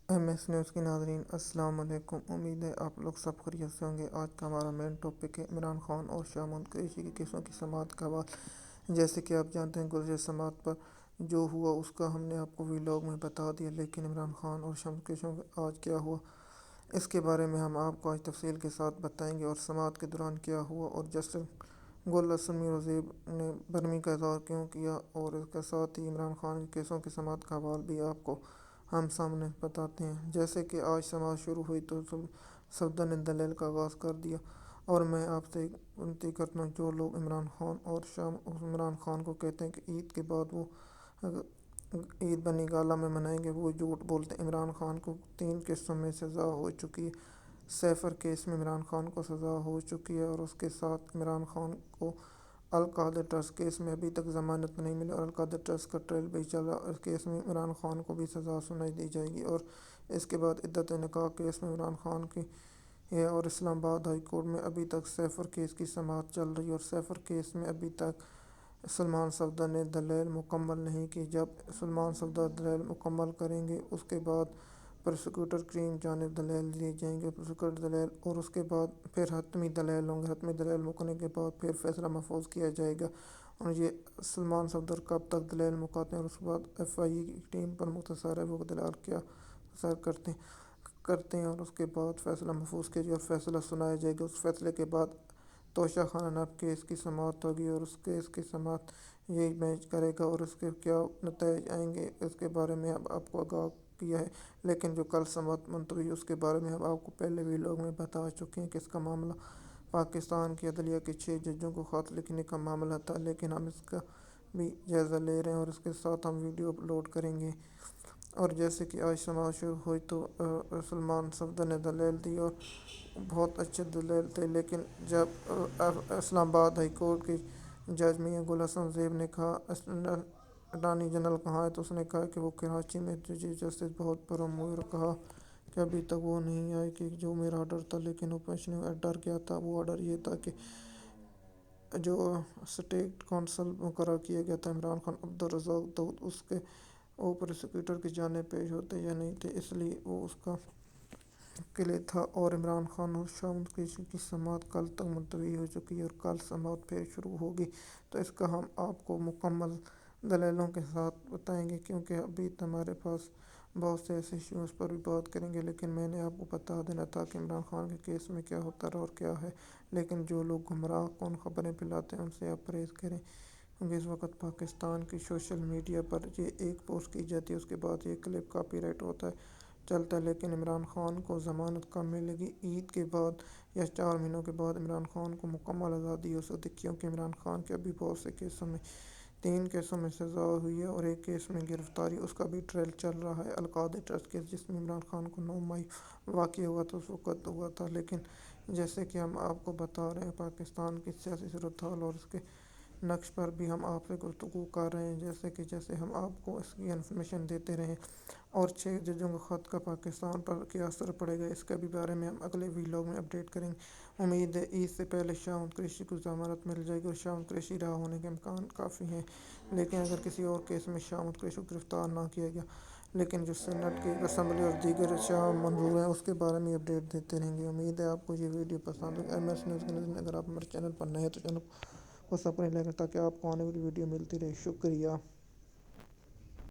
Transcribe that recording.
M S news کے ناظرین السلام علیکم۔ امید ہے آپ لوگ سب خیریت سے ہوں گے۔ آج کا ہمارا مین ٹاپک ہے عمران خان اور شاہ محمود قریشی کے کیسوں کی سماعت کا حوالہ۔ جیسے کہ آپ جانتے ہیں گزشتہ سماعت پر جو ہوا اس کا ہم نے آپ کو ویلاگ میں بتا دیا، لیکن عمران خان اور شاہ محمود قریشی کا آج کیا ہوا اس کے بارے میں ہم آپ کو آج تفصیل کے ساتھ بتائیں گے، اور سماعت کے دوران کیا ہوا اور جسٹس گل حسن میر وزیر نے برہمی کا اظہار کیوں کیا، اور اس کے ساتھ ہی عمران خان کے کیسوں کی سماعت کا حوالہ بھی آپ کو ہم سامنے بتاتے ہیں۔ جیسے کہ آج سماعت شروع ہوئی تو صفدر نے دلیل کا آغاز کر دیا، اور میں آپ سے ونتی کرتا ہوں جو لوگ عمران خان کو کہتے ہیں کہ عید کے بعد وہ عید بنی گالہ میں منائیں گے، وہ جھوٹ بولتے ہیں۔ عمران خان کو 3 کیسوں میں سزا ہو چکی ہے۔ سیفر کیس میں عمران خان کو سزا ہو چکی ہے، اور اس کے ساتھ عمران خان کو القادر ٹرسٹ کیس میں ابھی تک ضمانت نہیں ملی، اور القادر ٹرسٹ کا ٹرائل بھی چل رہا ہے۔ اس کیس میں عمران خان کو بھی سزا سنائی دی جائے گی، اور اس کے بعد عدت نکاح کیس میں عمران خان کی ہے، اور اسلام آباد ہائی کورٹ میں ابھی تک سیفر کیس کی سماعت چل رہی ہے، اور سیفر کیس میں ابھی تک سلمان صفدر نے دلیل مکمل نہیں کی۔ جب سلمان صفدر دلیل مکمل کریں گے اس کے بعد پروسیکیوٹر کی جانب دلیل دی جائیں گے، پروسیکیوٹر دلیل، اور اس کے بعد پھر حتمی دلیل ہوں گے۔ حتمی دلیل مکنے کے بعد پھر فیصلہ محفوظ کیا جائے گا، اور یہ سلمان صفدر کب تک دلیل مکاتے ہیں اور اس کے بعد ایف آئی کی ٹیم پر مختصر ہے وہ دلیل کیا سر کرتے ہیں، اور اس کے بعد فیصلہ محفوظ کیا جائے اور فیصلہ سنایا جائے گا۔ اس فیصلے کے بعد توشہ خانہ ناب کیس کی سماعت ہوگی، اور اس کیس کی سماعت یہی بینچ کرے گا، اور اس کے کیا نتائج آئیں گے اس کے بارے میں اب آپ کو آگاہ کیا ہے۔ لیکن جو کل سماعت منتظر اس کے بارے میں اب آپ کو پہلے ویلاگ میں بتا چکے ہیں کہ اس کا معاملہ پاکستان کی عدلیہ کے 6 ججوں کو خط لکھنے کا معاملہ تھا، لیکن ہم اس کا بھی جائزہ لے رہے ہیں، اور اس کے ساتھ ہم ویڈیو اپلوڈ کریں گے۔ اور جیسے کہ آج سماعت شروع ہوئی تو سلمان صفدر نے دلیل دی، اور بہت اچھے دلیل تھے، لیکن جب اسلام آباد ہائی کورٹ کے جج میاں گل حسن زیب نے کہا اٹارنی جنرل کہاں ہے، تو اس نے کہا کہ وہ کراچی میں چیف جسٹس بہت پرامور کہا کہ ابھی تک وہ نہیں آئے کہ جو میرا آرڈر تھا، لیکن اوپوزیشن نے آرڈر کیا تھا۔ وہ آرڈر یہ تھا کہ جو اسٹیٹ کونسل مقرر کیا گیا تھا عمران خان عبدالرزاق داؤد، اس کے وہ پروسیکیوٹر کی جانب پیش ہوتے یا نہیں تھے، اس لیے وہ اس کا قلعے تھا۔ اور عمران خان اور شاہ محمود قریشی کی سماعت کل تک ملتوی ہو چکی ہے، اور کل سماعت پھر شروع ہوگی، تو اس کا ہم آپ کو مکمل دلیلوں کے ساتھ بتائیں گے، کیونکہ ابھی ہمارے پاس بہت سے ایسے ایشو اس پر بھی بات کریں گے، لیکن میں نے آپ کو بتا دینا تھا کہ عمران خان کے کیس میں کیا ہوتا رہا اور کیا ہے۔ لیکن جو لوگ گمراہ کن خبریں پھیلاتے ہیں ان سے آپ پرہیز کریں، کیونکہ اس وقت پاکستان کی سوشل میڈیا پر یہ ایک پوسٹ کی جاتی ہے، اس کے بعد یہ کلپ کاپی رائٹ ہوتا ہے چلتا ہے، لیکن عمران خان کو ضمانت کب ملے گی؟ عید کے بعد یا 4 مہینوں کے بعد عمران خان کو مکمل آزادی ہو سکتی، کیونکہ عمران خان کے ابھی بہت سے کیسوں میں 3 کیسوں میں سزا ہوئی ہے، اور ایک کیس میں گرفتاری، اس کا بھی ٹرائل چل رہا ہے، القادر ٹرسٹ کیس، جس میں عمران خان کو 9 مئی واقع ہوا تھا، اس وقت ہوا تھا۔ لیکن جیسے کہ ہم آپ کو بتا رہے ہیں پاکستان کی سیاسی صورتحال اور اس کے نقش پر بھی ہم آپ سے گفتگو کر رہے ہیں، جیسے ہم آپ کو اس کی انفارمیشن دیتے رہے، اور 6 ججوں کا خط کا پاکستان پر کیا اثر پڑے گا اس کے بھی بارے میں ہم اگلے ویلاگ میں اپڈیٹ کریں گے۔ امید ہے عید سے پہلے شاہ محمود قریشی کو ضمانت مل جائے گی، اور شاہ محمود قریشی رہا ہونے کے امکان کافی ہیں، لیکن اگر کسی اور کیس میں شاہ محمود قریشی کو گرفتار نہ کیا گیا، لیکن جو سینٹ کی اسمبلی اور دیگر شاہ منظور ہیں اس کے بارے میں اپڈیٹ دیتے رہیں گے۔ امید ہے آپ کو یہ ویڈیو پسند ہوگی۔ ایم ایس نیوز کے ناظرین اگر آپ ہمارے چینل پر نئے ہیں تو چینل کو سبسکرائب کریں تاکہ آپ کو آنے والی ویڈیو ملتی رہے۔ شکریہ۔